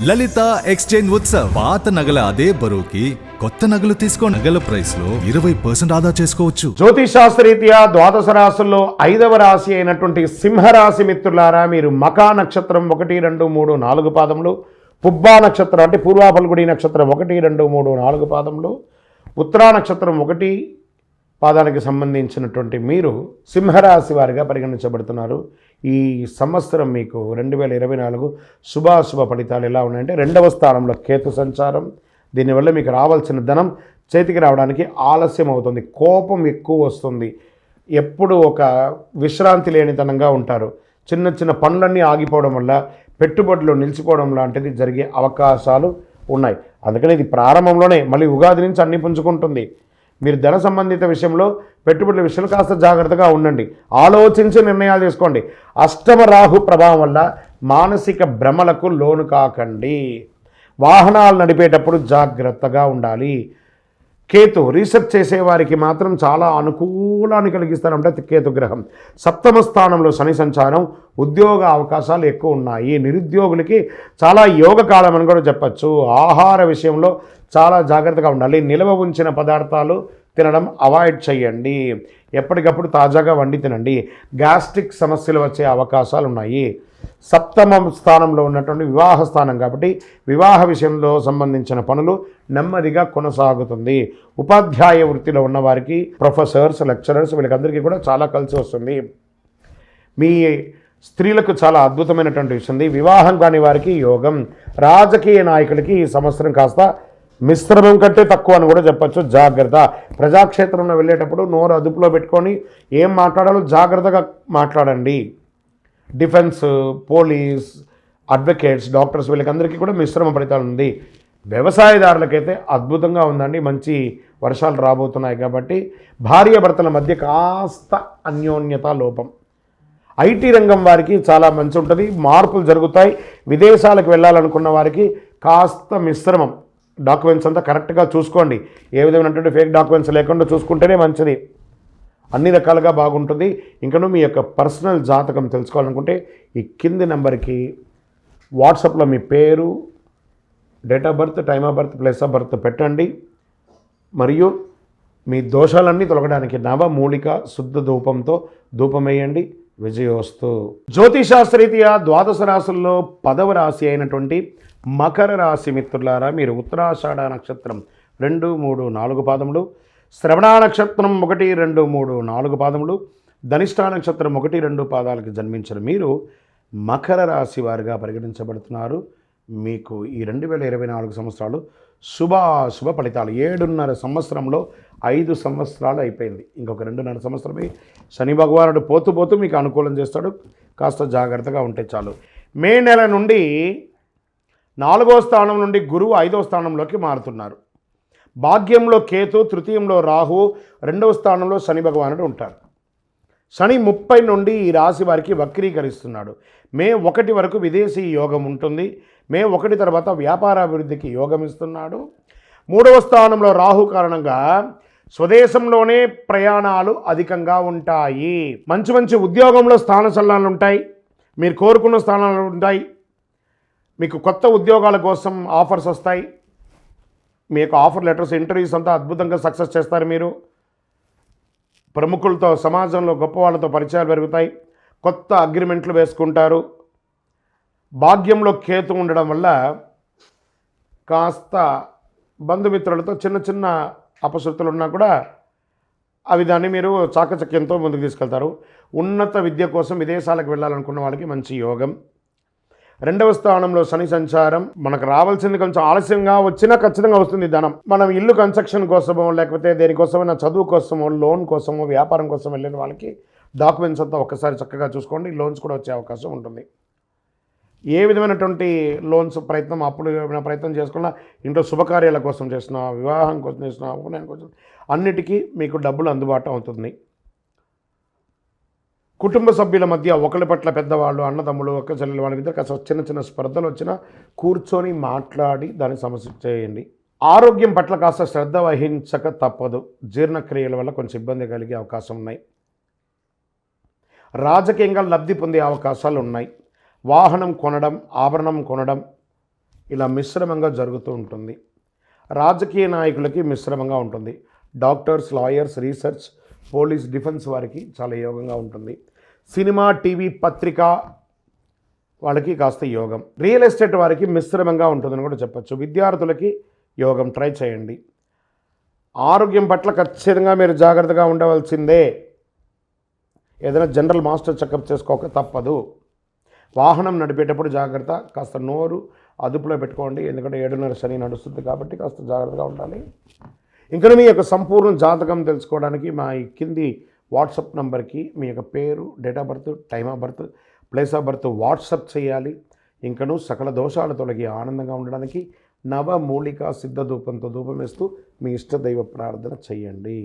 లలిత exchange Utsav. పాత నగల అదే బరువుకి కొత్త నగలు తీసుకో. నగల ప్రైస్ లో 20% ఆదా చేసుకోవచ్చు. జ్యోతిశాస్త్రరీత్యా ద్వాదశ రాశుల్లో 5వ రాశి అయినటువంటి సింహరాశి మిత్రులారా, మీరు మకా నక్షత్రం 1, 2, 3, 4 పాదములు, పుబ్బా నక్షత్రం అంటే పూర్వా ఫల్గుడి నక్షత్రం 1, 2, 3, 4 పాదములు, ఉత్తరా నక్షత్రం 1 పాదానికి సంబంధించినటువంటి మీరు సింహరాశి వారిగా పరిగణించబడుతున్నారు. ఈ సంవత్సరం మీకు 2024 శుభాశుభ ఫలితాలు ఎలా ఉన్నాయంటే, 2వ స్థానంలో కేతు సంచారం. దీనివల్ల మీకు రావాల్సిన ధనం చేతికి రావడానికి ఆలస్యం అవుతుంది. కోపం ఎక్కువ వస్తుంది. ఎప్పుడు ఒక విశ్రాంతి లేనితనంగా ఉంటారు. చిన్న చిన్న పనులన్నీ ఆగిపోవడం వల్ల పెట్టుబడులు నిలిచిపోవడం లాంటిది జరిగే అవకాశాలు ఉన్నాయి. అందుకని ఇది ప్రారంభంలోనే, మళ్ళీ ఉగాది నుంచి అన్ని పుంజుకుంటుంది. మీరు ధన సంబంధిత విషయంలో, పెట్టుబడుల విషయంలో కాస్త జాగ్రత్తగా ఉండండి. ఆలోచించి నిర్ణయాలు తీసుకోండి. అష్టమ రాహు ప్రభావం వల్ల మానసిక భ్రమలకు లోను కాకండి. వాహనాలు నడిపేటప్పుడు జాగ్రత్తగా ఉండాలి. కేతు రీసెర్చ్ చేసేవారికి మాత్రం చాలా అనుకూలాన్ని కలిగిస్తారంటే కేతు గ్రహం. 7వ స్థానంలో శని సంచారం. ఉద్యోగ అవకాశాలు ఎక్కువ ఉన్నాయి. నిరుద్యోగులకి చాలా యోగ కాలం అని కూడా చెప్పచ్చు. ఆహార విషయంలో చాలా జాగ్రత్తగా ఉండాలి. నిల్వ ఉంచిన పదార్థాలు తినడం అవాయిడ్ చేయండి. ఎప్పటికప్పుడు తాజాగా వండి తినండి. గ్యాస్ట్రిక్ సమస్యలు వచ్చే అవకాశాలు ఉన్నాయి. 7వ స్థానంలో ఉన్నటువంటి వివాహ స్థానం కాబట్టి వివాహ విషయంలో సంబంధించిన పనులు నెమ్మదిగా కొనసాగుతుంది. ఉపాధ్యాయ వృత్తిలో ఉన్నవారికి, ప్రొఫెసర్స్, లెక్చరర్స్, వీళ్ళకందరికీ కూడా చాలా కలిసి వస్తుంది. మీ స్త్రీలకు చాలా అద్భుతమైనటువంటి విషయం. వివాహం కాని వారికి యోగం. రాజకీయ నాయకులకి ఈ సంవత్సరం కాస్త మిశ్రమం కంటే తక్కువ అని కూడా చెప్పచ్చు. జాగ్రత్త. ప్రజాక్షేత్రంలో వెళ్ళేటప్పుడు నోరు అదుపులో పెట్టుకొని ఏం మాట్లాడాలో జాగ్రత్తగా మాట్లాడండి. డిఫెన్స్, పోలీస్, అడ్వకేట్స్, డాక్టర్స్ వీళ్ళకందరికీ కూడా మిశ్రమ ఫలితాలు ఉంది. వ్యవసాయదారులకైతే అద్భుతంగా ఉందండి. మంచి వర్షాలు రాబోతున్నాయి కాబట్టి భార్యాభర్తల మధ్య కాస్త అన్యోన్యత లోపం. ఐటీ రంగం వారికి చాలా మంచి ఉంటుంది. మార్పులు జరుగుతాయి. విదేశాలకు వెళ్ళాలనుకున్న వారికి కాస్త మిశ్రమం. డాక్యుమెంట్స్ అంతా కరెక్ట్గా చూసుకోండి. ఏ విధమైనటువంటి ఫేక్ డాక్యుమెంట్స్ లేకుండా చూసుకుంటేనే మంచిది. అన్ని రకాలుగా బాగుంటుంది. ఇంకనూ మీ యొక్క పర్సనల్ జాతకం తెలుసుకోవాలనుకుంటే ఈ కింది నెంబర్కి వాట్సాప్లో మీ పేరు, date of birth, time of birth, place of birth పెట్టండి. మరియు మీ దోషాలన్నీ తొలగడానికి నవమూలిక శుద్ధ ధూపంతో ధూపం వేయండి. విజయోస్తు. జ్యోతిశాస్త్రరీత్యా ద్వాదశ రాశుల్లో 10వ రాశి అయినటువంటి మకర రాశి మిత్రులారా, మీరు ఉత్తరాషాఢ నక్షత్రం 2, 3, 4 పాదములు, శ్రవణ నక్షత్రం 1, 2, 3, 4 పాదములు, ధనిష్ఠా నక్షత్రం 1, 2 పాదాలకు జన్మించిన మీరు మకర రాశి వారిగా పరిగణించబడుతున్నారు. మీకు ఈ 2024 సంవత్సరాలు శుభాశుభ ఫలితాలు. 7.5 సంవత్సరంలో 5 సంవత్సరాలు అయిపోయింది. ఇంకొక 2.5 సంవత్సరమే శని భగవానుడు పోతూ మీకు అనుకూలం చేస్తాడు. కాస్త జాగ్రత్తగా ఉంటే చాలు. మే నెల నుండి 4వ స్థానం నుండి గురువు 5వ స్థానంలోకి మారుతున్నారు. భాగ్యంలో కేతు, తృతీయంలో రాహు, 2వ స్థానంలో శని భగవానుడు ఉంటారు. శని 30 నుండి ఈ రాశి వారికి వక్రీకరిస్తున్నాడు. మే 1 వరకు విదేశీ యోగం ఉంటుంది. మే 1 తర్వాత వ్యాపారాభివృద్ధికి యోగం ఇస్తున్నాడు. 3వ స్థానంలో రాహు కారణంగా స్వదేశంలోనే ప్రయాణాలు అధికంగా ఉంటాయి. మంచి ఉద్యోగంలో స్థాన చలనాలు ఉంటాయి. మీరు కోరుకున్న స్థానాలు ఉంటాయి. మీకు కొత్త ఉద్యోగాల కోసం ఆఫర్స్ వస్తాయి. మీ యొక్క ఆఫర్ లెటర్స్, ఇంటర్వ్యూస్ అంతా అద్భుతంగా సక్సెస్ చేస్తారు. మీరు ప్రముఖులతో, సమాజంలో గొప్ప వాళ్ళతో పరిచయాలు పెరుగుతాయి. కొత్త అగ్రిమెంట్లు వేసుకుంటారు. భాగ్యంలో కేతు ఉండడం వల్ల కాస్త బంధుమిత్రులతో చిన్న అపశృతులు ఉన్నా కూడా అవి దాన్ని మీరు చాకచక్యంతో ముందుకు తీసుకెళ్తారు. ఉన్నత విద్య కోసం విదేశాలకు వెళ్ళాలనుకున్న వాళ్ళకి మంచి యోగం. 2వ స్థానంలో శని సంచారం. మనకు రావాల్సింది కొంచెం ఆలస్యంగా వచ్చినా ఖచ్చితంగా వస్తుంది ధనం. మనం ఇల్లు కన్స్ట్రక్షన్ కోసమో, లేకపోతే దేనికోసమైనా చదువు కోసమో, లోన్ కోసమో, వ్యాపారం కోసం వెళ్ళిన వాళ్ళకి డాక్యుమెంట్స్ అంతా ఒక్కసారి చక్కగా చూసుకోండి. లోన్స్ కూడా వచ్చే అవకాశం ఉంటుంది. ఏ విధమైనటువంటి లోన్స్ ప్రయత్నం, అప్పుడు ఏమైనా ప్రయత్నం చేసుకున్నా, ఇంట్లో శుభకార్యాల కోసం చేసినా, వివాహం కోసం చేసినా, ఉపనయనం కోసం, అన్నిటికీ మీకు డబ్బులు అందుబాటు అవుతుంది. కుటుంబ సభ్యుల మధ్య ఒకరి పట్ల పెద్దవాళ్ళు, అన్నదమ్ములు, అక్క చెల్లెలు వాళ్ళ మీద కాస్త చిన్న స్పర్ధలు వచ్చినా కూర్చొని మాట్లాడి దాన్ని సమస్య చేయండి. ఆరోగ్యం పట్ల కాస్త శ్రద్ధ వహించక తప్పదు. జీర్ణక్రియల వల్ల కొంచెం ఇబ్బంది కలిగే అవకాశం ఉన్నాయి. రాజకీయంగా లబ్ధి పొందే అవకాశాలు ఉన్నాయి. వాహనం కొనడం, ఆభరణం కొనడం, ఇలా మిశ్రమంగా జరుగుతూ ఉంటుంది. రాజకీయ నాయకులకి మిశ్రమంగా ఉంటుంది. Doctors, lawyers, research, police, defence వారికి చాలా యోగంగా ఉంటుంది. సినిమా, టీవీ, పత్రిక వాళ్ళకి కాస్త యోగం. రియల్ ఎస్టేట్ వారికి మిశ్రమంగా ఉంటుందని కూడా చెప్పచ్చు. విద్యార్థులకి యోగం, ట్రై చేయండి. ఆరోగ్యం పట్ల ఖచ్చితంగా మీరు జాగ్రత్తగా ఉండవలసిందే. ఏదైనా జనరల్ మాస్టర్ చెకప్ చేసుకోక తప్పదు. వాహనం నడిపేటప్పుడు జాగ్రత్త, కాస్త నోరు అదుపులో పెట్టుకోండి. ఎందుకంటే 7:30 శని నడుస్తుంది కాబట్టి కాస్త జాగ్రత్తగా ఉండాలి. ఇంకా మీ యొక్క సంపూర్ణ జాతకం తెలుసుకోవడానికి మా ఈ కింది వాట్సాప్ నంబర్కి మీ యొక్క పేరు, date of birth, time of birth, place of birth WhatsApp చేయాలి. ఇంకను సకల దోషాలు తొలగి ఆనందంగా ఉండడానికి నవమూలికా సిద్ధ ధూపంతో ధూపం వేస్తూ మీ ఇష్టదైవ ప్రార్థన చేయండి.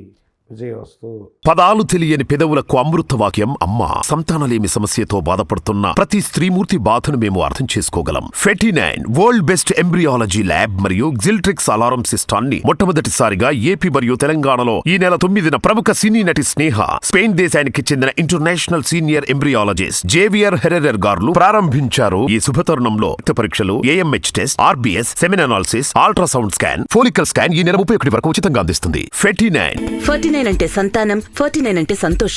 విజయవస్తు. పదాలు తెలియని పెదవులకు అమృత వాక్యం అమ్మ. సంతానలేమి సమస్యతో బాధపడుతున్న ప్రతి స్త్రీమూర్తి బాధను మేము అర్థం చేసుకోగలం. 49 వరల్డ్ బెస్ట్ ఎంబ్రియాలజీ ల్యాబ్ మరియు జిల్ట్రిక్స్ అలారం సిస్టాన్ని మొట్టమొదటిసారిగా ఏపీ మరియు తెలంగాణలో ఈ నెల 9న ప్రముఖ సినీ నటి స్నేహ, స్పెయిన్ దేశానికి చెందిన international senior embryologist Javier Herrera గారు ప్రారంభించారు. ఈ శుభతరుణంలో రక్త పరీక్షలు, AMH test, RBS, semen analysis, ultrasound scan, follicle scan ఈ నెల 31 వరకు ఉచితంగా అందిస్తుంది. 49 49 అంటే సంతానం, 49 అంటే సంతోషం.